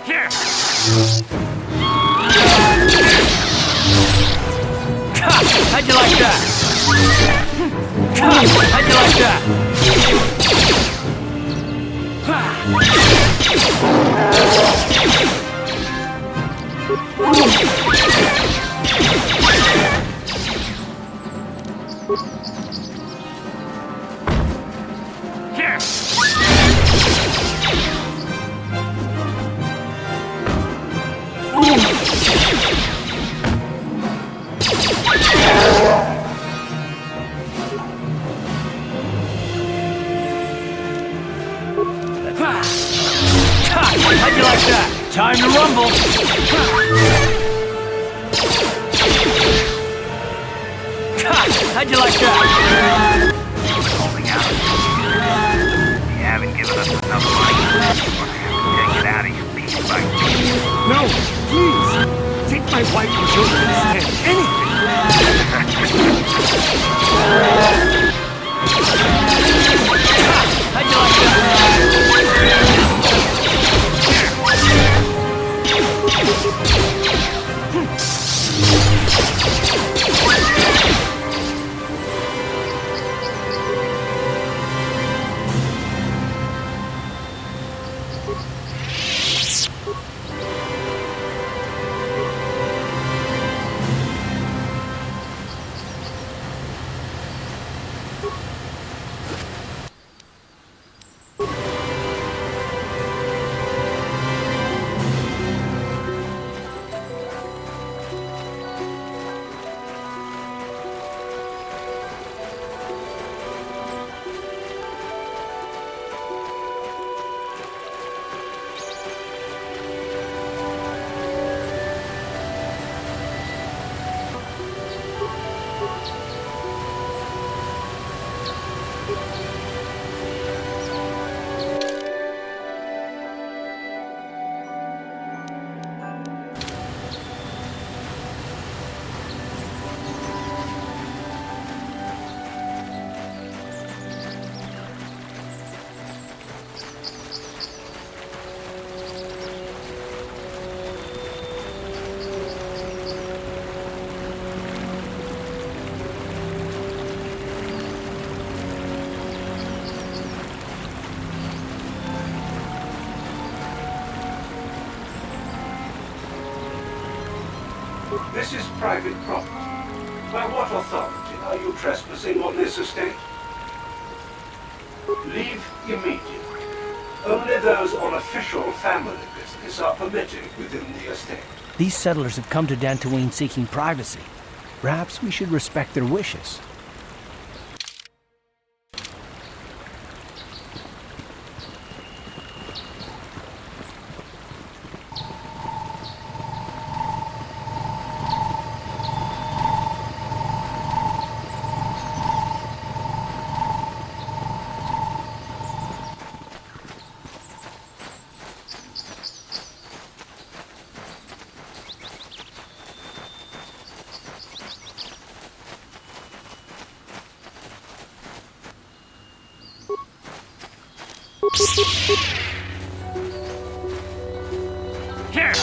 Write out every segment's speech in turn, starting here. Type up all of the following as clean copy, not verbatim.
Here! How'd you like that? How'd you like that? Here! How'd you like that? Time to rumble! How'd you like that? Holding out. You haven't given us enough money. We're gonna have to take it out of you piece by piece. No, please! Take my wife and children instead. Anything! How'd you like that? This is private property. By what authority are you trespassing on this estate? Leave immediately. Only those on official family business are permitted within the estate. These settlers have come to Dantooine seeking privacy. Perhaps we should respect their wishes. Here!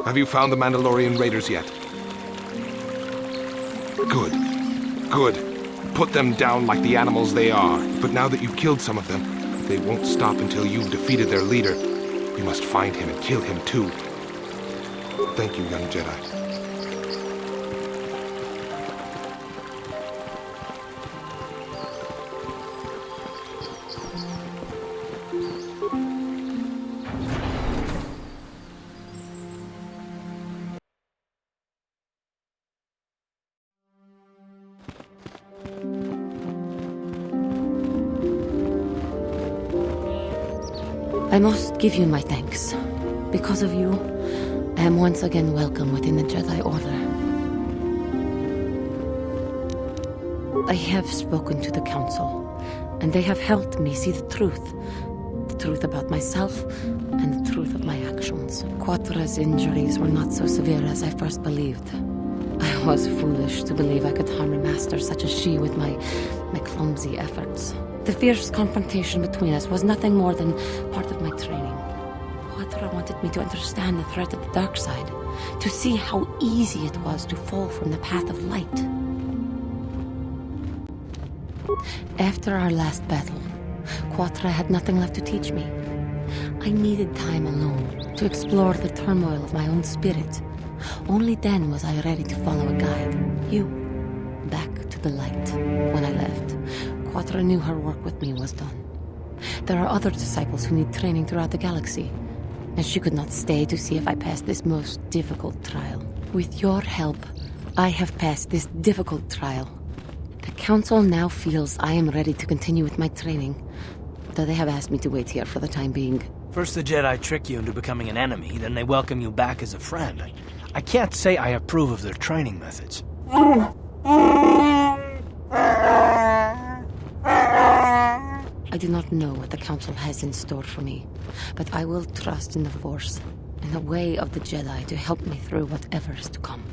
Have you found the Mandalorian raiders yet? Good. Good. Put them down like the animals they are. But now that you've killed some of them, they won't stop until you've defeated their leader. You must find him and kill him too. Thank you, young Jedi. I must give you my thanks. Because of you, I am once again welcome within the Jedi Order. I have spoken to the Council, and they have helped me see the truth about myself and the truth of my actions. Quatra's injuries were not so severe as I first believed. I was foolish to believe I could harm a master such as she with my clumsy efforts. The fierce confrontation between us was nothing more than part of my training. Quatra wanted me to understand the threat of the dark side, to see how easy it was to fall from the path of light. After our last battle, Quatra had nothing left to teach me. I needed time alone to explore the turmoil of my own spirit. Only then was I ready to follow a guide. You. Back to the light. When I left, Quatra knew her work with me was done. There are other disciples who need training throughout the galaxy, and she could not stay to see if I passed this most difficult trial. With your help, I have passed this difficult trial. The Council now feels I am ready to continue with my training, though they have asked me to wait here for the time being. First the Jedi trick you into becoming an enemy, then they welcome you back as a friend. I can't say I approve of their training methods. I do not know what the Council has in store for me, but I will trust in the Force, in the way of the Jedi to help me through whatever is to come.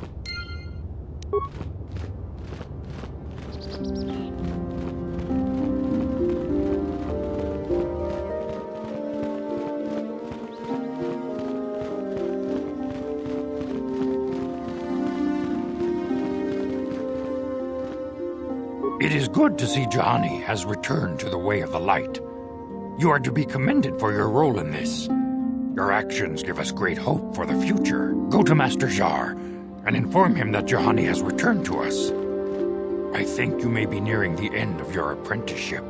It is good to see Juhani has returned to the way of the light. You are to be commended for your role in this. Your actions give us great hope for the future. Go to Master Jar and inform him that Juhani has returned to us. I think you may be nearing the end of your apprenticeship.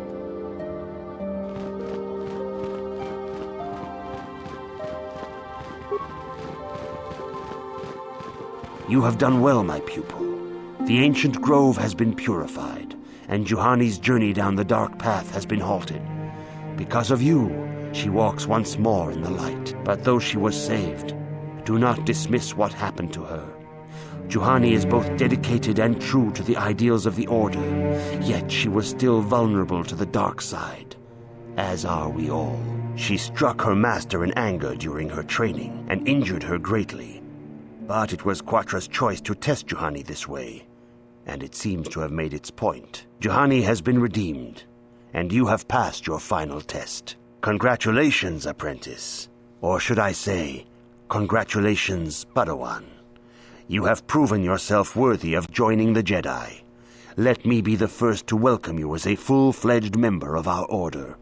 You have done well, my pupil. The ancient grove has been purified, and Juhani's journey down the dark path has been halted. Because of you, she walks once more in the light. But though she was saved, do not dismiss what happened to her. Juhani is both dedicated and true to the ideals of the Order, yet she was still vulnerable to the dark side, as are we all. She struck her master in anger during her training, and injured her greatly. But it was Quatra's choice to test Juhani this way, and it seems to have made its point. Juhani has been redeemed, and you have passed your final test. Congratulations, apprentice. Or should I say, congratulations, Padawan. You have proven yourself worthy of joining the Jedi. Let me be the first to welcome you as a full-fledged member of our Order.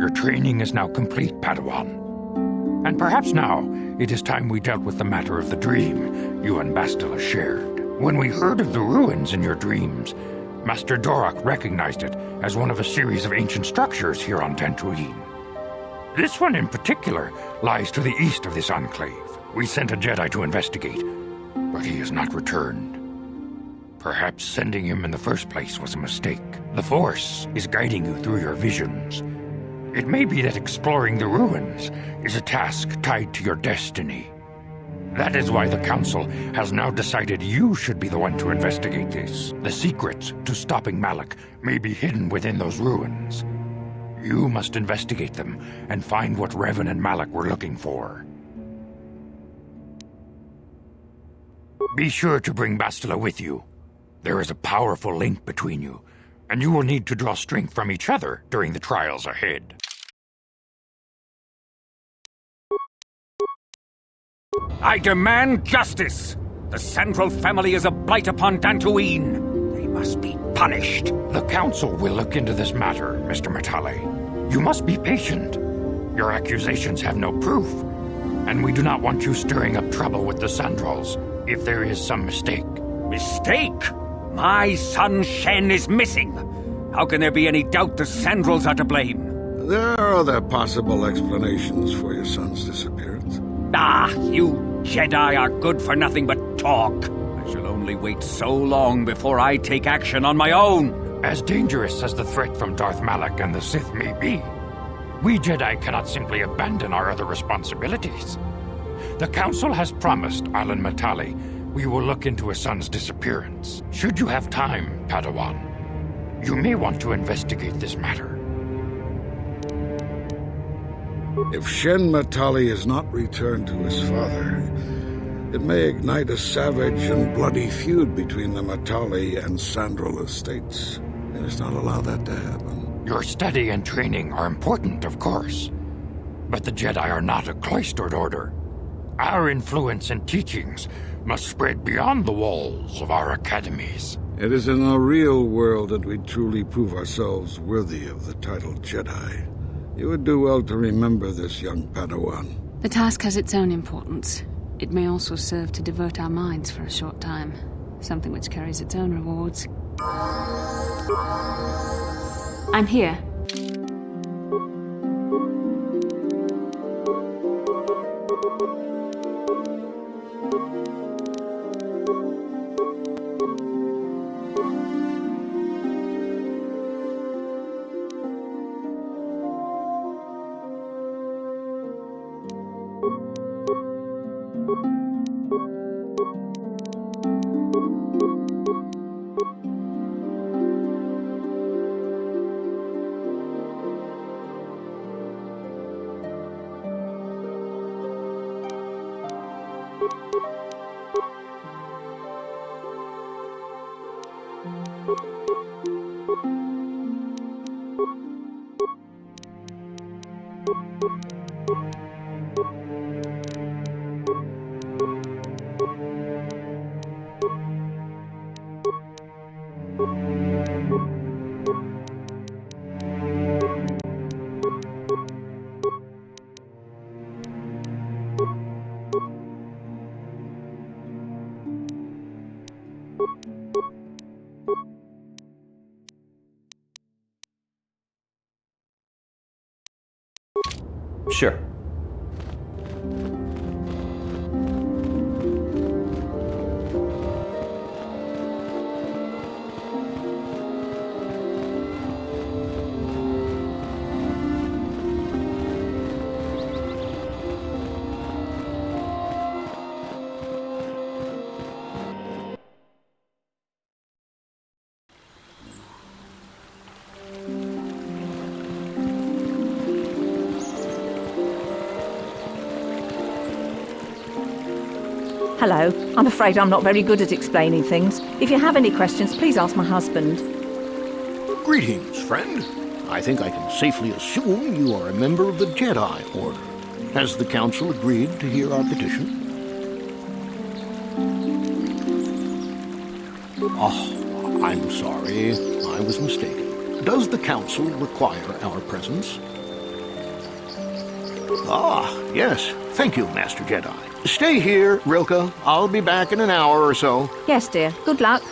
Your training is now complete, Padawan. And perhaps now it is time we dealt with the matter of the dream you and Bastila shared. When we heard of the ruins in your dreams, Master Dorak recognized it as one of a series of ancient structures here on Dantooine. This one in particular lies to the east of this enclave. We sent a Jedi to investigate, but he has not returned. Perhaps sending him in the first place was a mistake. The Force is guiding you through your visions. It may be that exploring the ruins is a task tied to your destiny. That is why the Council has now decided you should be the one to investigate this. The secrets to stopping Malak may be hidden within those ruins. You must investigate them and find what Revan and Malak were looking for. Be sure to bring Bastila with you. There is a powerful link between you, and you will need to draw strength from each other during the trials ahead. I demand justice! The Central family is a blight upon Dantooine. They must be punished. The Council will look into this matter, Mr. Matale. You must be patient. Your accusations have no proof, and we do not want you stirring up trouble with the Sandrals if there is some mistake. Mistake? My son Shen is missing. How can there be any doubt the Sandrals are to blame? There are other possible explanations for your son's disappearance. Ah, you Jedi are good for nothing but talk. I shall only wait so long before I take action on my own. As dangerous as the threat from Darth Malak and the Sith may be, we Jedi cannot simply abandon our other responsibilities. The Council has promised Alan Matale we will look into his son's disappearance. Should you have time, Padawan, you may want to investigate this matter. If Shen Matale is not returned to his father, it may ignite a savage and bloody feud between the Matale and Sandral estates. We must not allow that to happen. Your study and training are important, of course, but the Jedi are not a cloistered order. Our influence and teachings must spread beyond the walls of our academies. It is in the real world that we truly prove ourselves worthy of the title Jedi. You would do well to remember this, young Padawan. The task has its own importance. It may also serve to divert our minds for a short time. Something which carries its own rewards. I'm here. Sure. Hello. I'm afraid I'm not very good at explaining things. If you have any questions, please ask my husband. Greetings, friend. I think I can safely assume you are a member of the Jedi Order. Has the Council agreed to hear our petition? Oh, I'm sorry. I was mistaken. Does the Council require our presence? Ah, yes. Thank you, Master Jedi. Stay here, Rilke. I'll be back in an hour or so. Yes, dear. Good luck.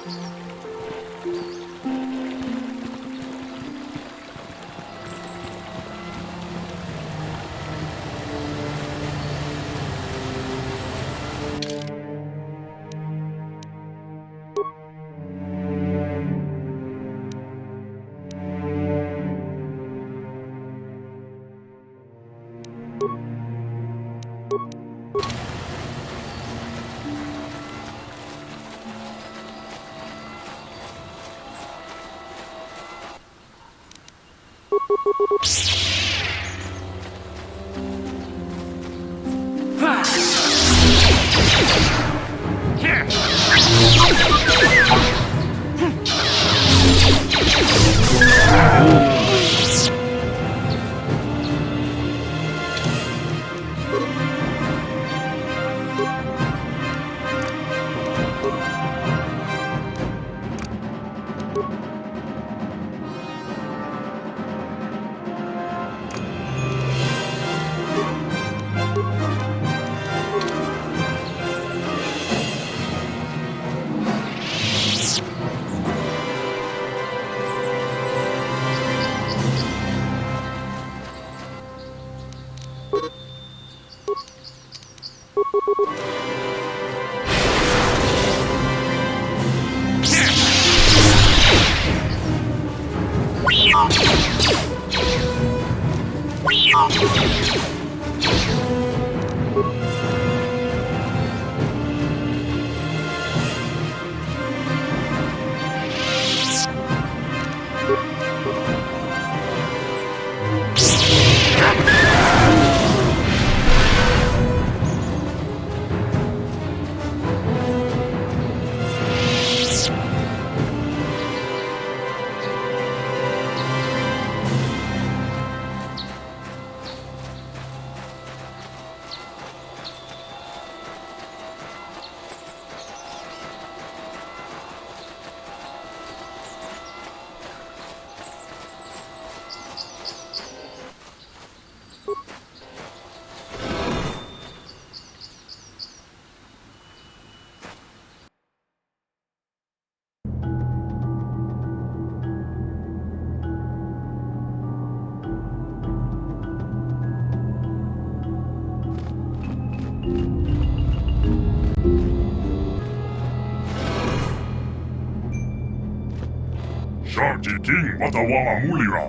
Sharji King Watawama Mulira.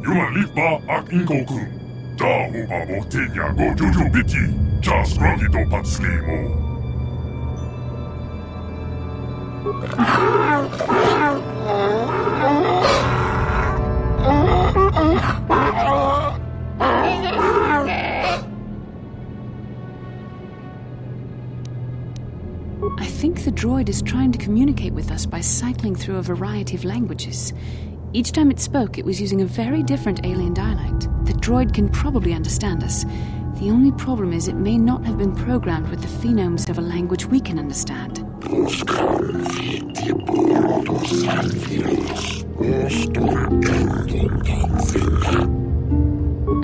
Yuma Lipa Ak Inkoku. Da Uba Botenya Go Jojo Biti. Jas Grogito Patslimo. I think the droid is trying to communicate with us by cycling through a variety of languages. Each time it spoke, it was using a very different alien dialect. The droid can probably understand us. The only problem is it may not have been programmed with the phonemes of a language we can understand.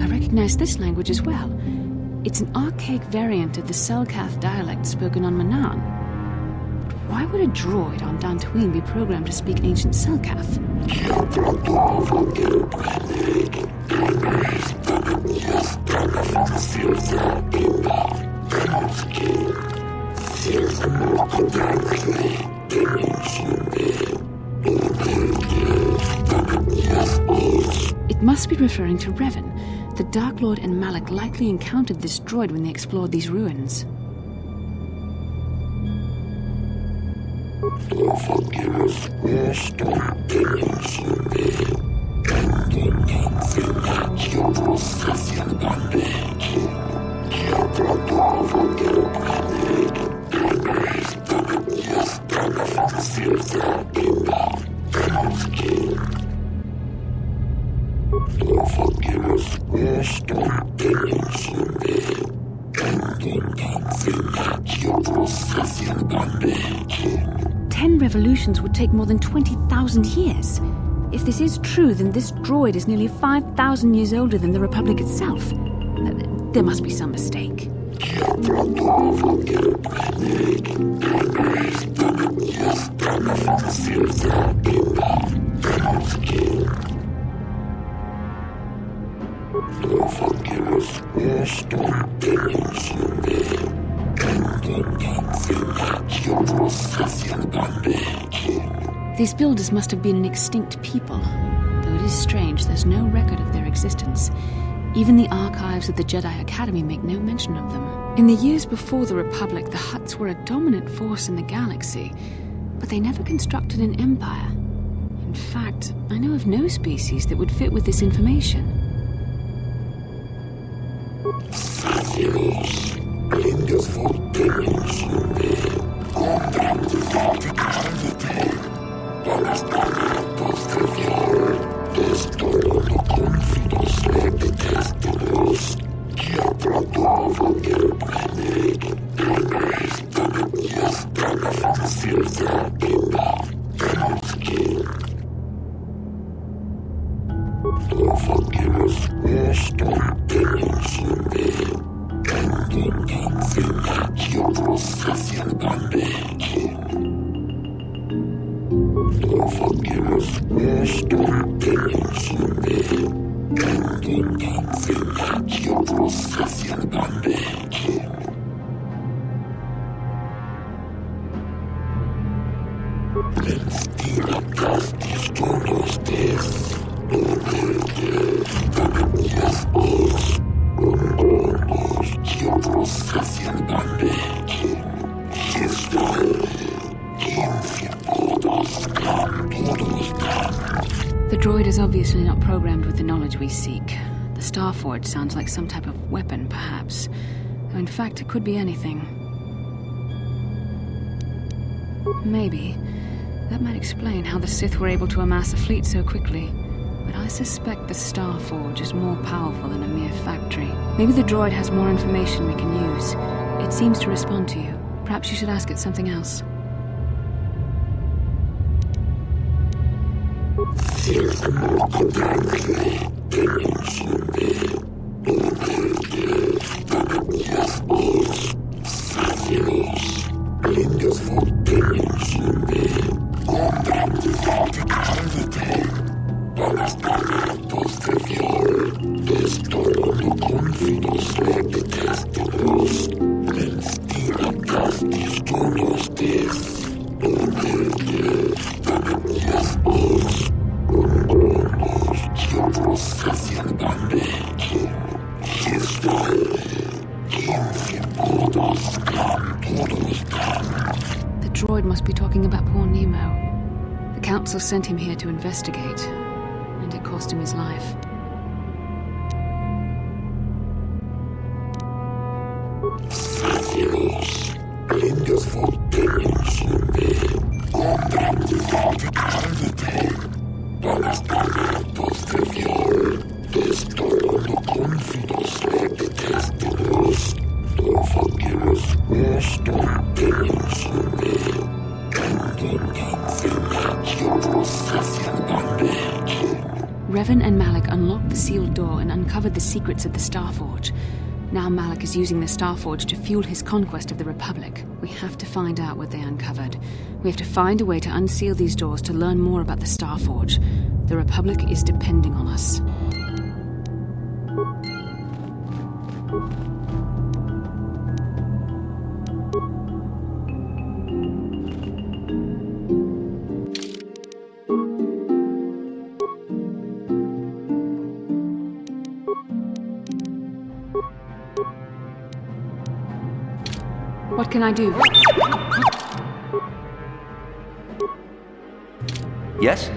I recognize this language as well. It's an archaic variant of the Selkath dialect spoken on Manan. But why would a droid on Dantooine be programmed to speak ancient Selkath? It must be referring to Revan. The Dark Lord and Malak likely encountered this droid when they explored these ruins. Ten revolutions would take more than 20,000 years. If this is true, then this droid is nearly 5,000 years older than the Republic itself. There must be some mistake. These builders must have been an extinct people. Though it is strange, there's no record of their existence. Even the archives of the Jedi Academy make no mention of them. In the years before the Republic, the Hutts were a dominant force in the galaxy, but they never constructed an empire. In fact, I know of no species that would fit with this information. The droid is obviously not programmed with the knowledge we seek. The STARFORGE sounds like some type of weapon, perhaps. Though in fact, it could be anything. Maybe. That might explain how the Sith were able to amass a fleet so quickly. But I suspect the STARFORGE is more powerful than a mere factory. Maybe the droid has more information we can use. It seems to respond to you. Perhaps you should ask it something else. The droid must be talking about poor Nemo. The council sent him here to investigate, and it cost him his life. Revan and Malak unlocked the sealed door and uncovered the secrets of the Starforge. Now Malak is using the Starforge to fuel his conquest of the Republic. We have to find out what they uncovered. We have to find a way to unseal these doors to learn more about the Starforge. The Republic is depending on us. What can I do? Yes?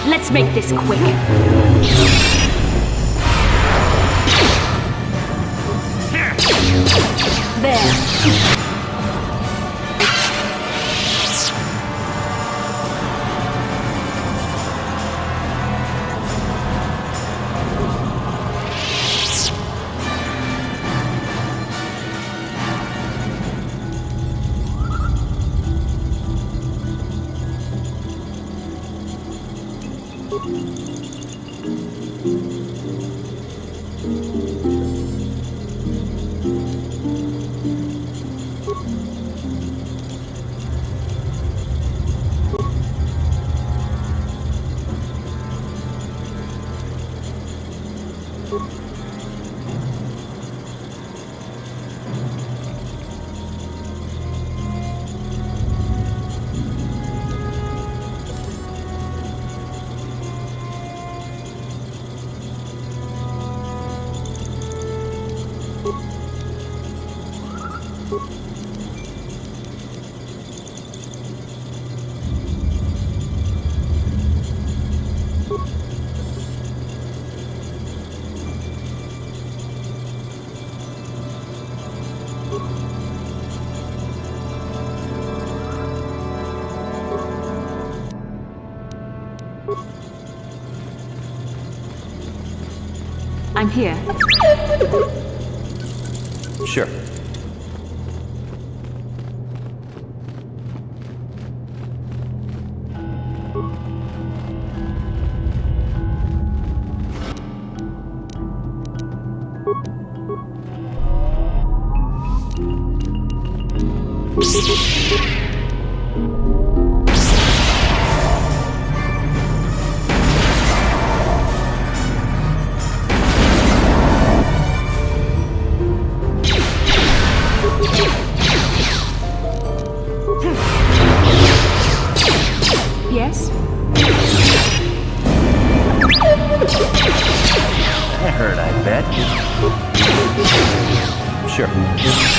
Let's make this quick. There. I'm here. Sure. Yes? Roger.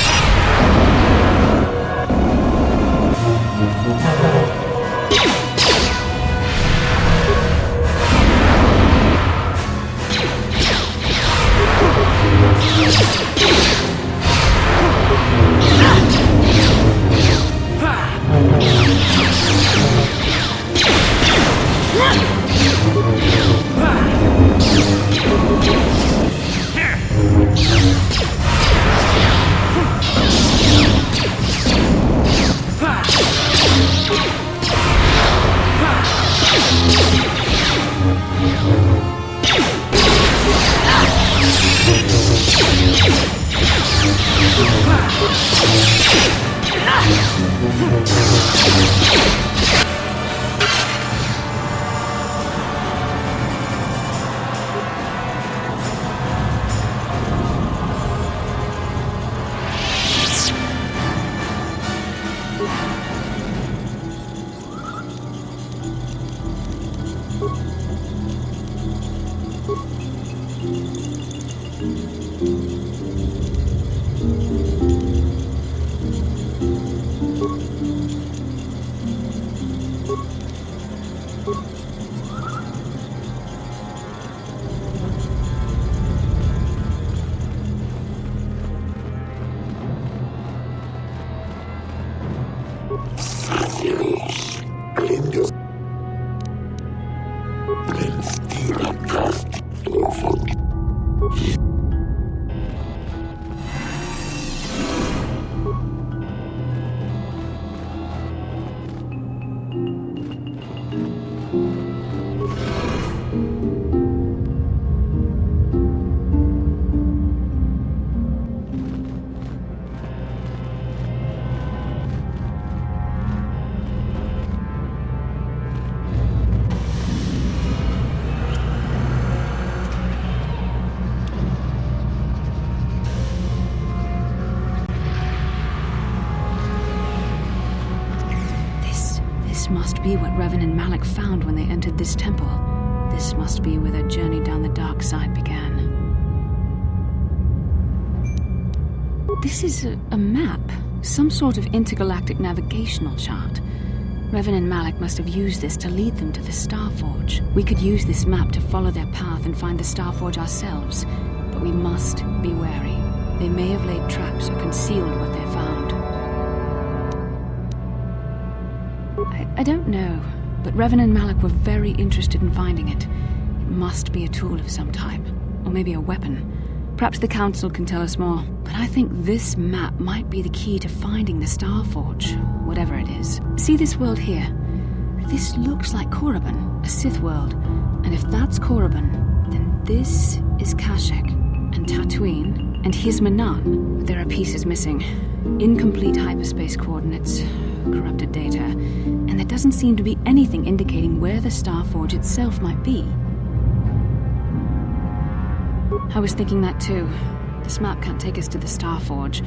This must be what Revan and Malak found when they entered this temple. This must be where their journey down the dark side began. This is a map, some sort of intergalactic navigational chart. Revan and Malak must have used this to lead them to the STARFORGE. We could use this map to follow their path and find the STARFORGE ourselves, but we must be wary. They may have laid traps or concealed what they found. I don't know, but Revan and Malak were very interested in finding it. It must be a tool of some type, or maybe a weapon. Perhaps the Council can tell us more, but I think this map might be the key to finding the STARFORGE, whatever it is. See this world here? This looks like Korriban, a Sith world, and if that's Korriban, then this is Kashyyyk, and Tatooine, and here's Manan, but there are pieces missing. Incomplete hyperspace coordinates, corrupted data, and there doesn't seem to be anything indicating where the STARFORGE itself might be. I was thinking that too. This map can't take us to the STARFORGE,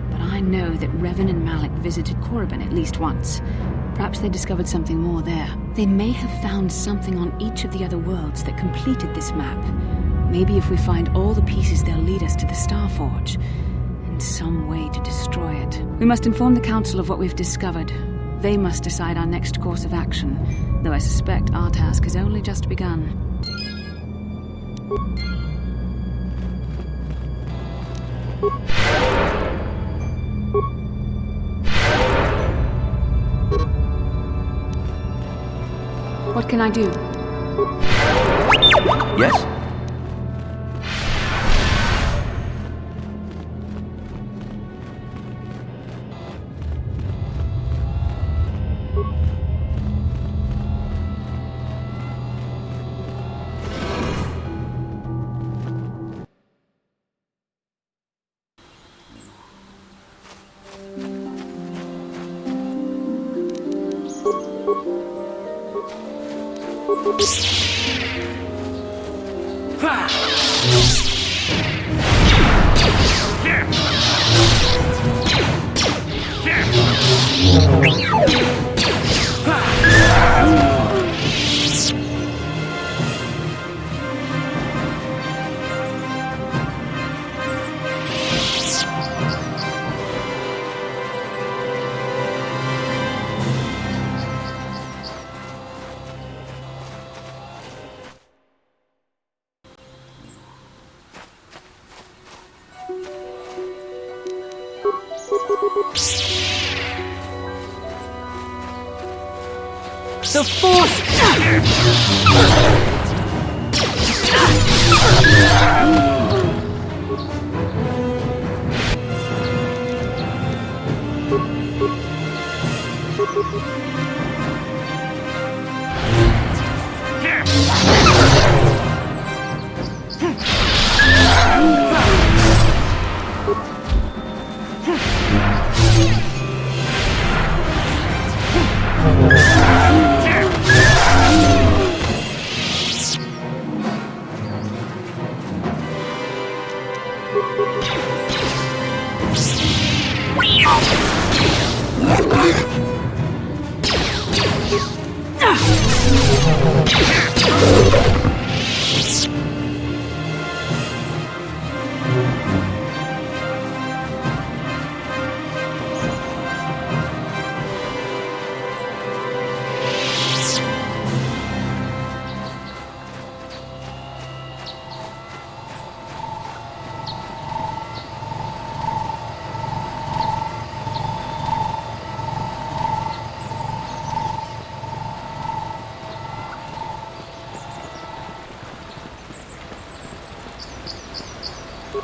but I know that Revan and Malak visited Korriban at least once. Perhaps they discovered something more there. They may have found something on each of the other worlds that completed this map. Maybe if we find all the pieces, they'll lead us to the STARFORGE, and some way to destroy it. We must inform the Council of what we've discovered. They must decide our next course of action, though I suspect our task has only just begun. What can I do? Yes? The Force!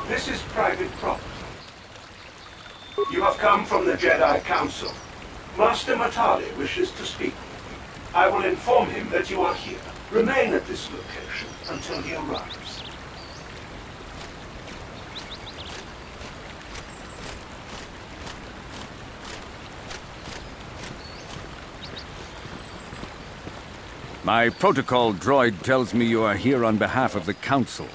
This is private property. You have come from the Jedi Council. Master Matali wishes to speak with you. I will inform him that you are here. Remain at this location until he arrives. My protocol droid tells me you are here on behalf of the Council.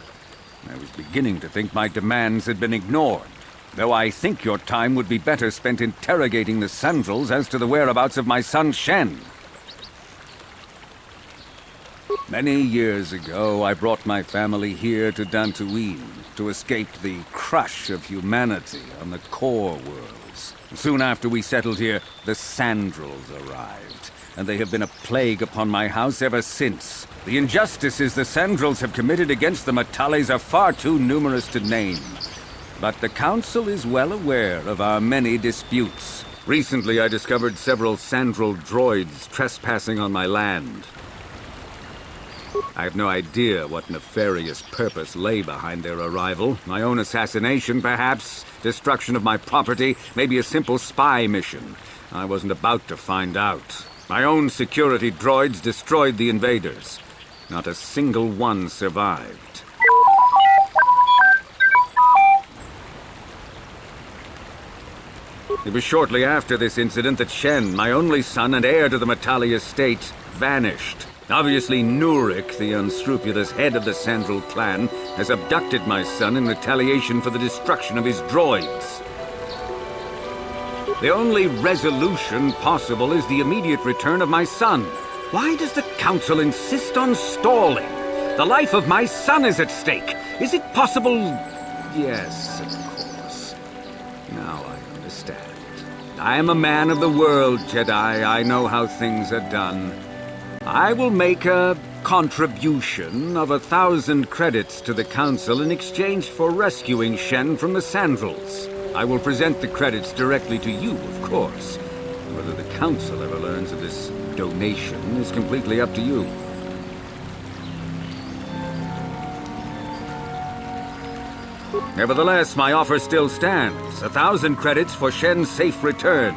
I was beginning to think my demands had been ignored, though I think your time would be better spent interrogating the Sandrels as to the whereabouts of my son Shen. Many years ago, I brought my family here to Dantooine to escape the crush of humanity on the core worlds. Soon after we settled here, the Sandrels arrived, and they have been a plague upon my house ever since. The injustices the Sandrels have committed against the Matales are far too numerous to name. But the Council is well aware of our many disputes. Recently, I discovered several Sandrel droids trespassing on my land. I have no idea what nefarious purpose lay behind their arrival. My own assassination, perhaps? Destruction of my property? Maybe a simple spy mission? I wasn't about to find out. My own security droids destroyed the invaders. Not a single one survived. It was shortly after this incident that Shen, my only son and heir to the Matali estate, vanished. Obviously, Nurik, the unscrupulous head of the Sandrel clan, has abducted my son in retaliation for the destruction of his droids. The only resolution possible is the immediate return of my son. Why does the Council insist on stalling? The life of my son is at stake. Is it possible? Yes, of course. Now I understand. I am a man of the world, Jedi. I know how things are done. I will make a contribution of 1,000 credits to the Council in exchange for rescuing Shen from the Sandrels. I will present the credits directly to you, of course. Whether the Council ever learns of this donation is completely up to you. Nevertheless, my offer still stands. 1,000 credits for Shen's safe return.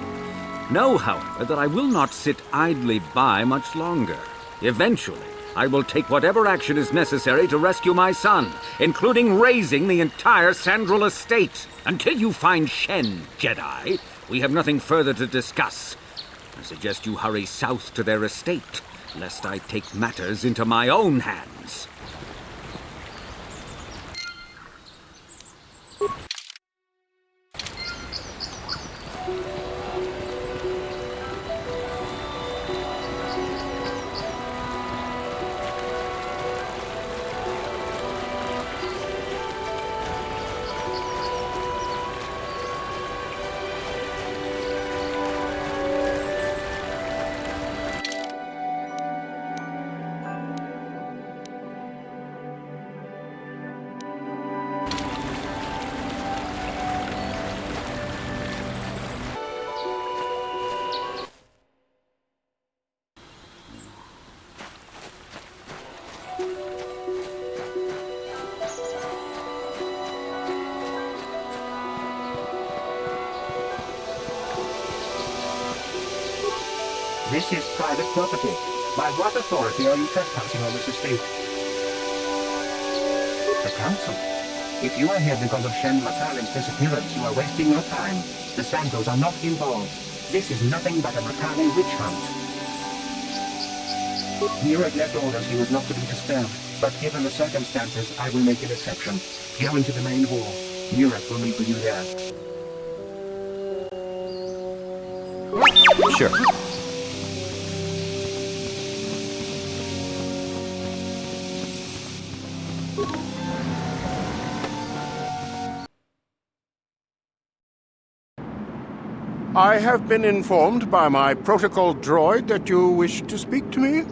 Know, however, that I will not sit idly by much longer. Eventually, I will take whatever action is necessary to rescue my son, including razing the entire Sandrel estate. Until you find Shen, Jedi, we have nothing further to discuss. I suggest you hurry south to their estate, lest I take matters into my own hands. This is private property. By what authority are you trespassing on this estate? The council. If you are here because of Shen Matale's disappearance, you are wasting your time. The Sandals are not involved. This is nothing but a Matale witch hunt. Nurek left orders he was not to be disturbed, but given the circumstances, I will make an exception. Go into the main hall. Nurek will meet with you there. Sure. I have been informed by my protocol droid that you wish to speak to me.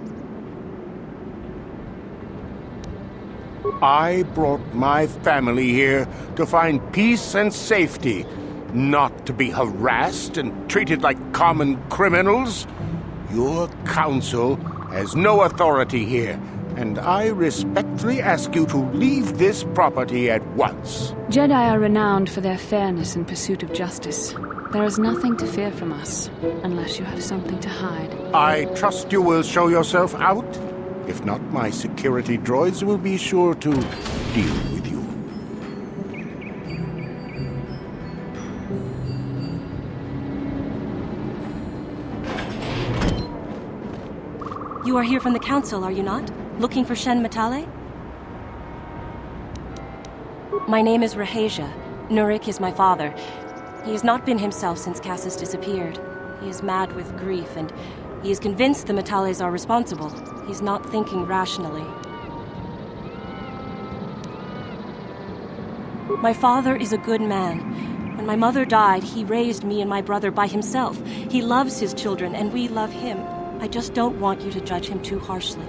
I brought my family here to find peace and safety, not to be harassed and treated like common criminals. Your council has no authority here, and I respectfully ask you to leave this property at once. Jedi are renowned for their fairness and pursuit of justice. There is nothing to fear from us, unless you have something to hide. I trust you will show yourself out. If not, my security droids will be sure to deal with you. You are here from the council, are you not? Looking for Shen Matale? My name is Rahasia. Nurek is my father. He has not been himself since Cassius disappeared. He is mad with grief, and he is convinced the Matales are responsible. He's not thinking rationally. My father is a good man. When my mother died, he raised me and my brother by himself. He loves his children, and we love him. I just don't want you to judge him too harshly.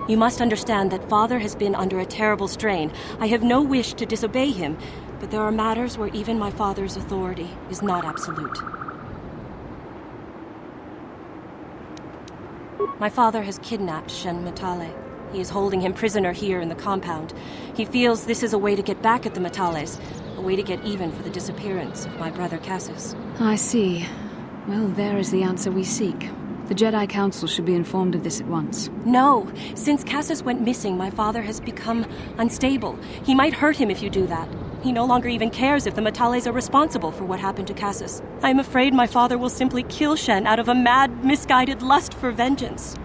You must understand that Father has been under a terrible strain. I have no wish to disobey him, but there are matters where even my father's authority is not absolute. My father has kidnapped Shen Matale. He is holding him prisoner here in the compound. He feels this is a way to get back at the Matales, a way to get even for the disappearance of my brother Cassius. I see. Well, there is the answer we seek. The Jedi Council should be informed of this at once. No! Since Cassius went missing, my father has become unstable. He might hurt him if you do that. He no longer even cares if the Matales are responsible for what happened to Cassius. I am afraid my father will simply kill Shen out of a mad, misguided lust for vengeance.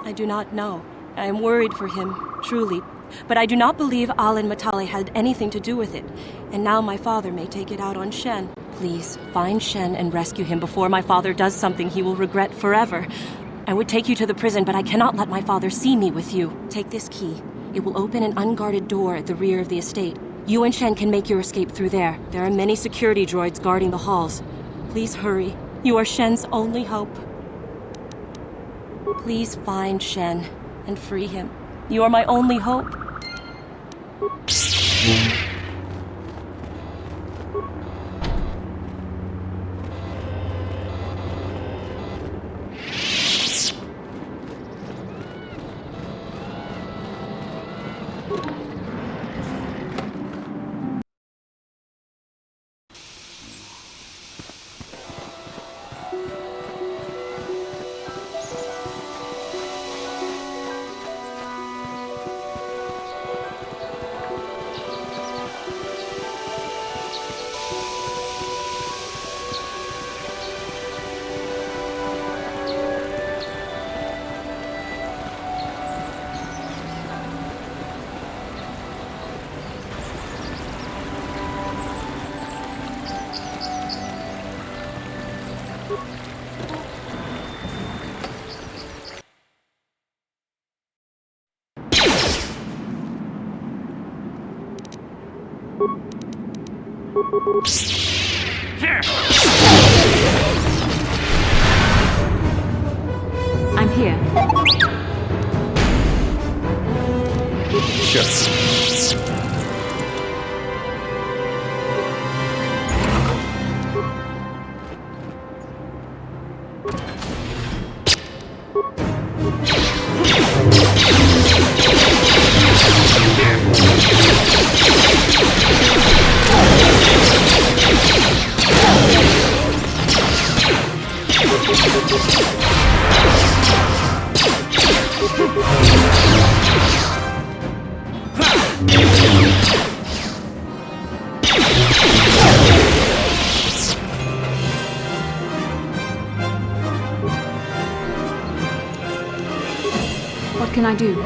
I do not know. I am worried for him, truly. But I do not believe Alin Matale had anything to do with it. And now my father may take it out on Shen. Please, find Shen and rescue him before my father does something he will regret forever. I would take you to the prison, but I cannot let my father see me with you. Take this key. It will open an unguarded door at the rear of the estate. You and Shen can make your escape through there. There are many security droids guarding the halls. Please hurry. You are Shen's only hope. Please find Shen and free him. You are my only hope. I'm here. Sure. What can I do?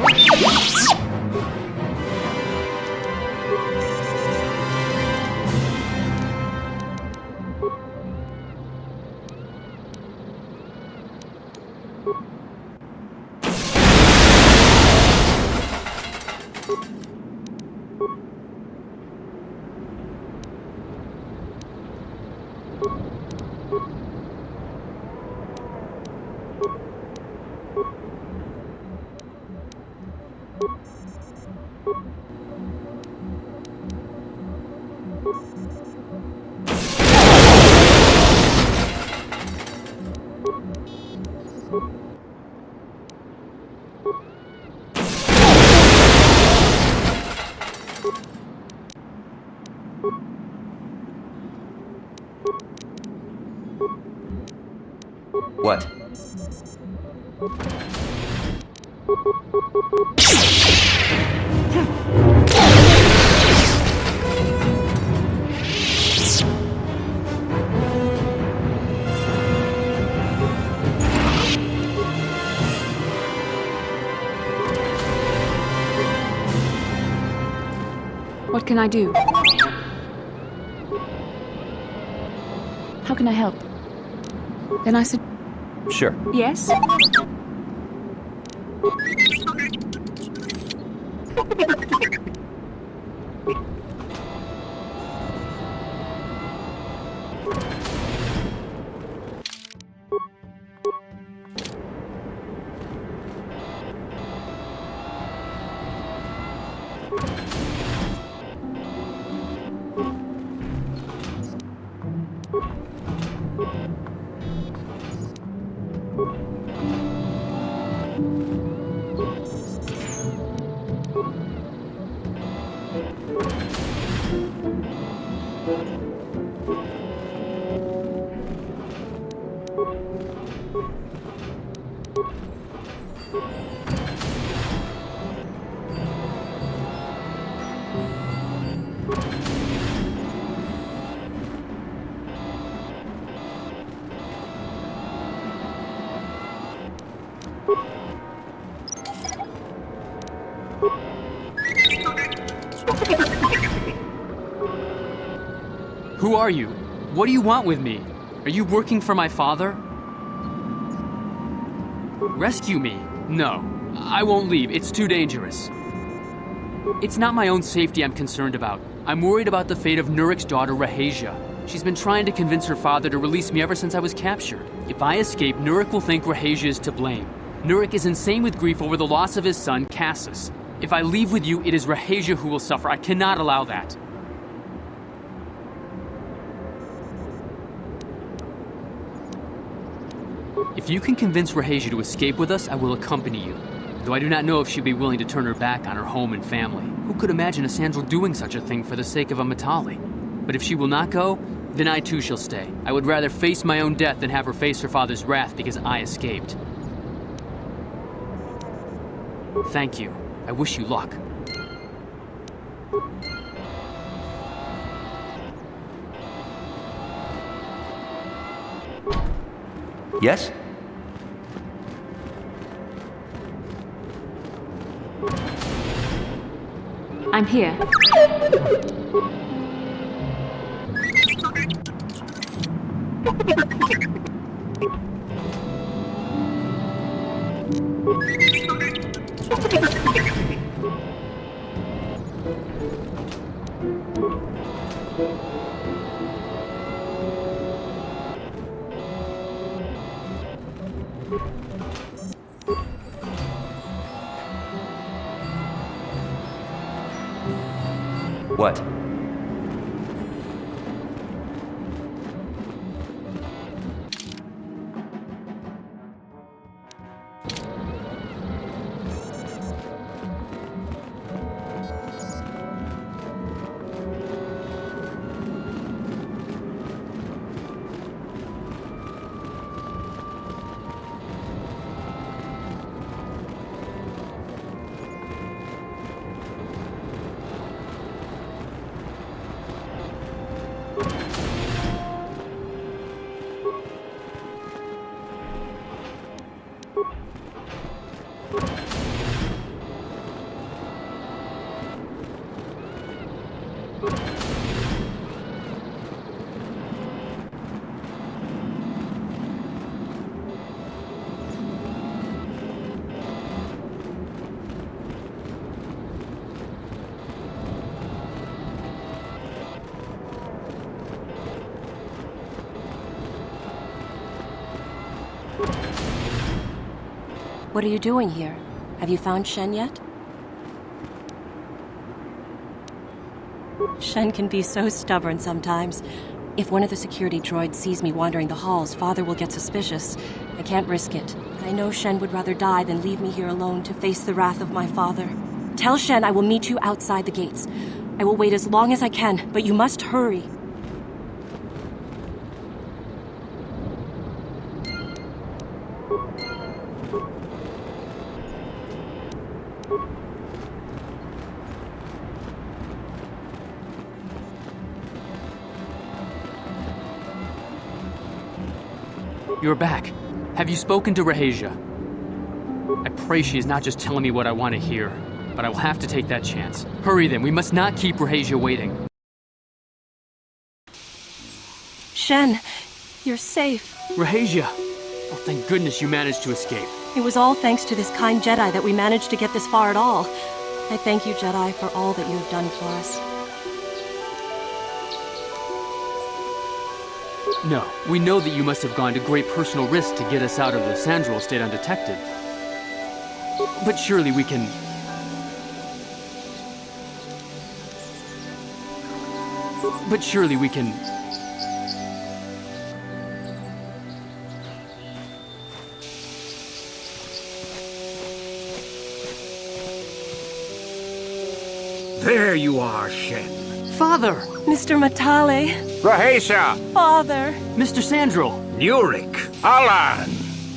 What? What can I do? How can I help? Then I said... Sure. Yes? Who are you? What do you want with me? Are you working for my father? Rescue me? No. I won't leave. It's too dangerous. It's not my own safety I'm concerned about. I'm worried about the fate of Nurik's daughter, Rahasia. She's been trying to convince her father to release me ever since I was captured. If I escape, Nurik will think Rahasia is to blame. Nurik is insane with grief over the loss of his son, Cassus. If I leave with you, it is Rahasia who will suffer. I cannot allow that. If you can convince Rahasia to escape with us, I will accompany you. Though I do not know if she'd be willing to turn her back on her home and family. Who could imagine a Sandral doing such a thing for the sake of a Matali? But if she will not go, then I too shall stay. I would rather face my own death than have her face her father's wrath because I escaped. Thank you. I wish you luck. Yes? I'm here. What? What are you doing here? Have you found Shen yet? Shen can be so stubborn sometimes. If one of the security droids sees me wandering the halls, Father will get suspicious. I can't risk it. But I know Shen would rather die than leave me here alone to face the wrath of my father. Tell Shen I will meet you outside the gates. I will wait as long as I can, but you must hurry. You're back. Have you spoken to Rahasia? I pray she is not just telling me what I want to hear, but I will have to take that chance. Hurry then, we must not keep Rahasia waiting. Shen, you're safe. Rahasia! Oh, thank goodness you managed to escape. It was all thanks to this kind Jedi that we managed to get this far at all. I thank you, Jedi, for all that you have done for us. No, we know that you must have gone to great personal risk to get us out of the Sandral estate undetected. But surely we can... But surely we can... There you are, Shen. Father! Mr. Matale. Rahasia! Father! Mr. Sandral! Nurik! Alan!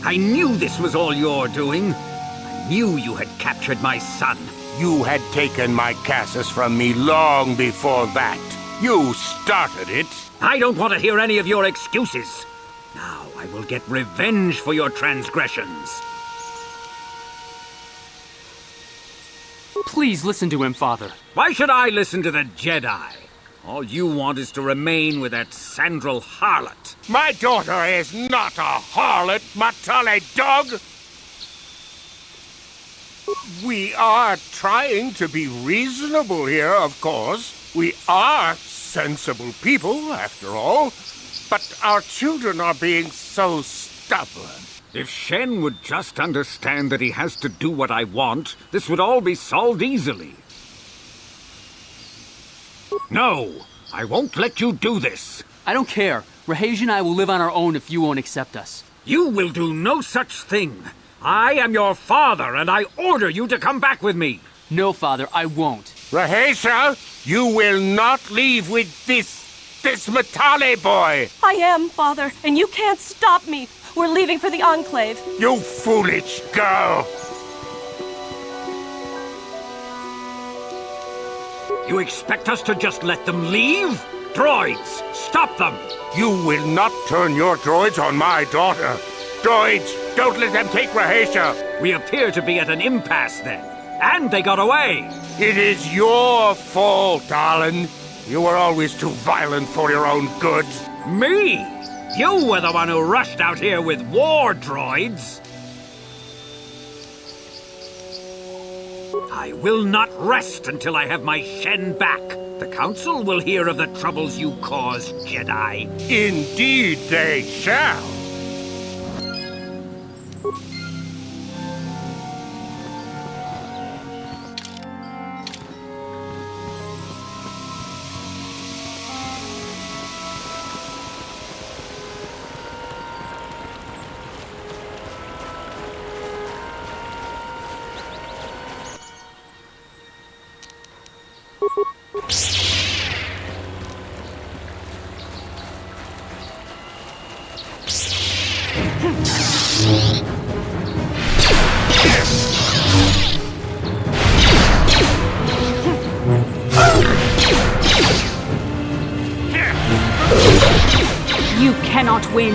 I knew this was all your doing. I knew you had captured my son. You had taken my Cassus from me long before that. You started it. I don't want to hear any of your excuses. Now I will get revenge for your transgressions. Please listen to him, Father. Why should I listen to the Jedi? All you want is to remain with that Sandral harlot. My daughter is not a harlot, Matale dog! We are trying to be reasonable here, of course. We are sensible people, after all. But our children are being so stubborn. If Shen would just understand that he has to do what I want, this would all be solved easily. No, I won't let you do this. I don't care. Rahasia and I will live on our own if you won't accept us. You will do no such thing. I am your father, and I order you to come back with me. No, Father, I won't. Rahasia, you will not leave with this Matale boy. I am, Father, and you can't stop me. We're leaving for the Enclave. You foolish girl! You expect us to just let them leave? Droids, stop them! You will not turn your droids on my daughter. Droids, don't let them take Rahasia. We appear to be at an impasse then. And they got away. It is your fault, Alan. You were always too violent for your own good. Me? You were the one who rushed out here with war droids. I will not rest until I have my Shen back. The Council will hear of the troubles you caused, Jedi. Indeed they shall. You cannot win.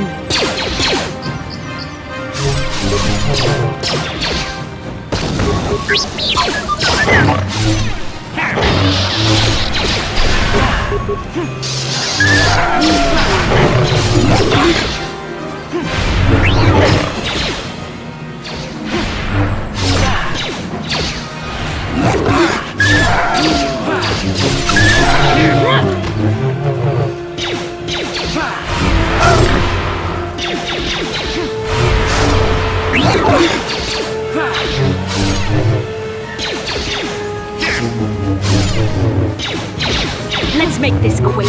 Let's make this quick.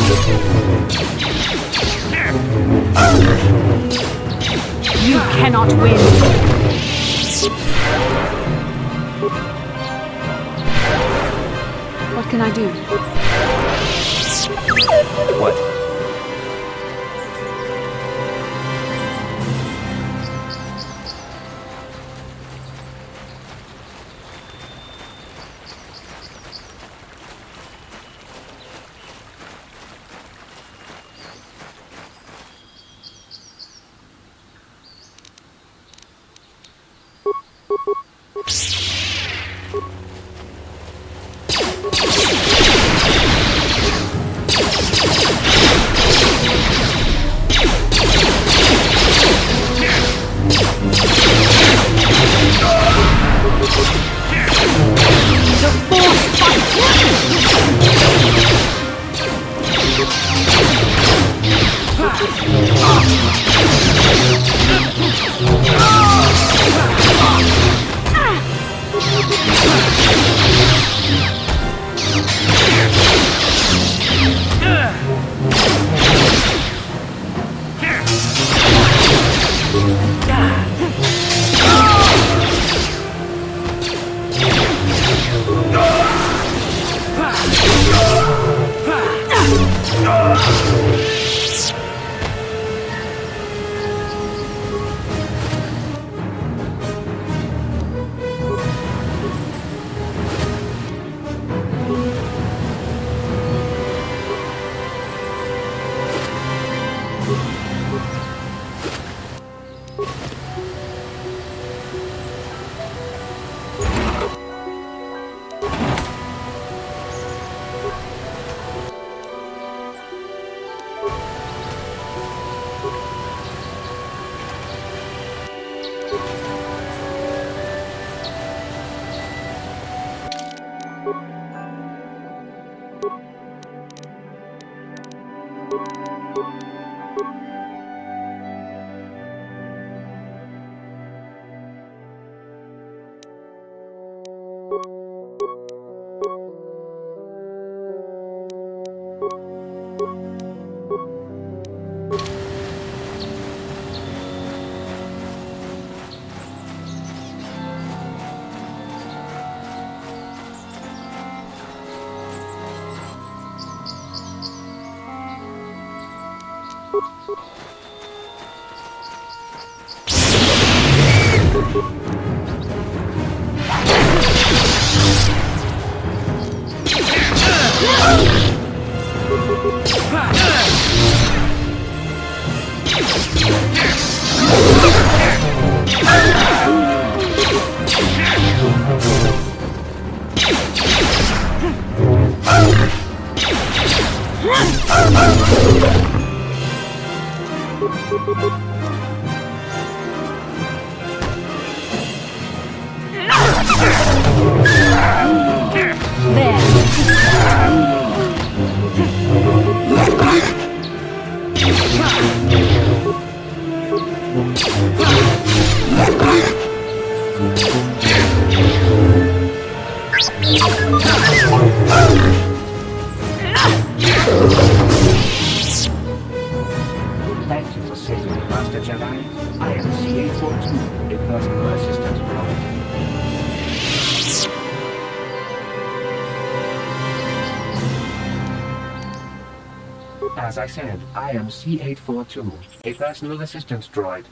You cannot win. What can I do? What? Thank you for saving me, Master Jedi. I am CA-42, a personal assistant droid. As I said, I am C-842, a personal assistance droid.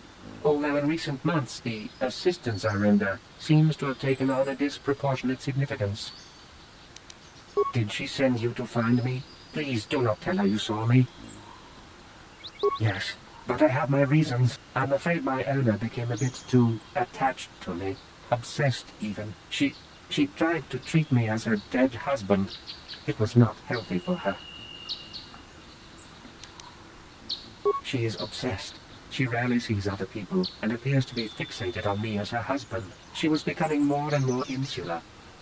Although in recent months the assistance I render seems to have taken on a disproportionate significance. Did she send you to find me? Please do not tell her you saw me. Yes, but I have my reasons. I'm afraid my owner became a bit too attached to me. Obsessed, even. She She tried to treat me as her dead husband. It was not healthy for her. She is obsessed. She rarely sees other people and appears to be fixated on me as her husband. She was becoming more and more insular.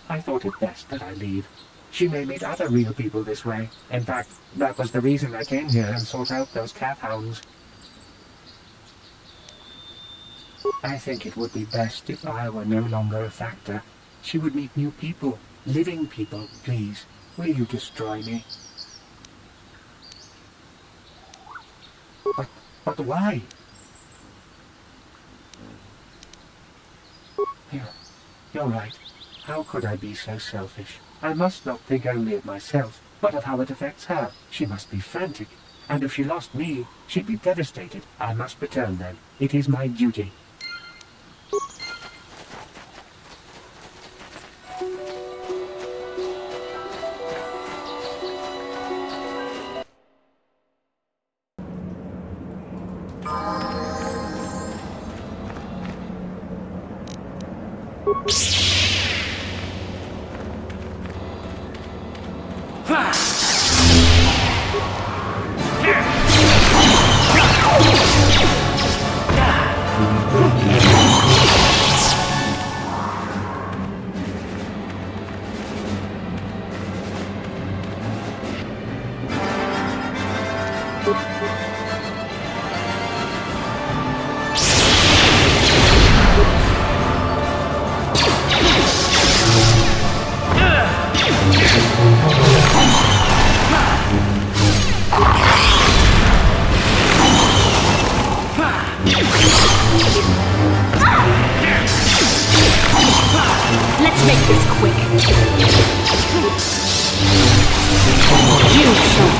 I thought it best that I leave. She may meet other real people this way. In fact, that was the reason I came here and sought out those cat hounds. I think it would be best if I were no longer a factor. She would meet new people, living people. Please, will you destroy me? But why? You're right. How could I be so selfish? I must not think only of myself, but of how it affects her. She must be frantic. And if she lost me, she'd be devastated. I must return then. It is my duty. Let's make this quick. You shall